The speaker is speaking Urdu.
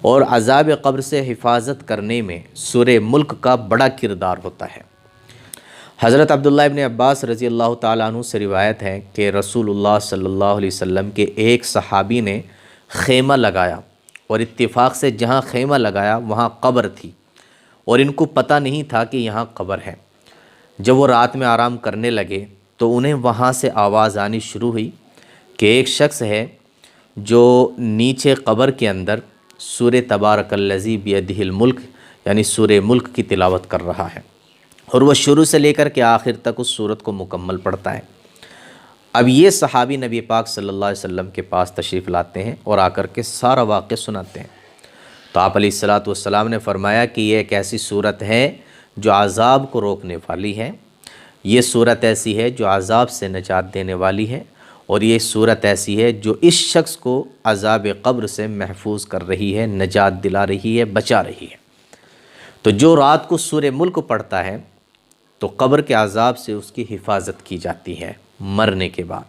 اور عذاب قبر سے حفاظت کرنے میں سورہ ملک کا بڑا کردار ہوتا ہے۔ حضرت عبداللہ ابن عباس رضی اللہ تعالیٰ عنہ سے روایت ہے کہ رسول اللہ صلی اللہ علیہ وسلم کے ایک صحابی نے خیمہ لگایا، اور اتفاق سے جہاں خیمہ لگایا وہاں قبر تھی، اور ان کو پتہ نہیں تھا کہ یہاں قبر ہے۔ جب وہ رات میں آرام کرنے لگے تو انہیں وہاں سے آواز آنی شروع ہوئی کہ ایک شخص ہے جو نیچے قبر کے اندر سورہ تبارک الذی بیدہ الملک یعنی سورہ ملک کی تلاوت کر رہا ہے، اور وہ شروع سے لے کر کے آخر تک اس سورت کو مکمل پڑھتا ہے۔ اب یہ صحابی نبی پاک صلی اللہ علیہ وسلم کے پاس تشریف لاتے ہیں اور آ کر کے سارا واقعہ سناتے ہیں۔ تو آپ علیہ الصلاۃ والسلام نے فرمایا کہ یہ ایک ایسی صورت ہے جو عذاب کو روکنے والی ہے، یہ صورت ایسی ہے جو عذاب سے نجات دینے والی ہے، اور یہ صورت ایسی ہے جو اس شخص کو عذاب قبر سے محفوظ کر رہی ہے، نجات دلا رہی ہے، بچا رہی ہے۔ تو جو رات کو سورہ ملک پڑھتا ہے تو قبر کے عذاب سے اس کی حفاظت کی جاتی ہے مرنے کے بعد۔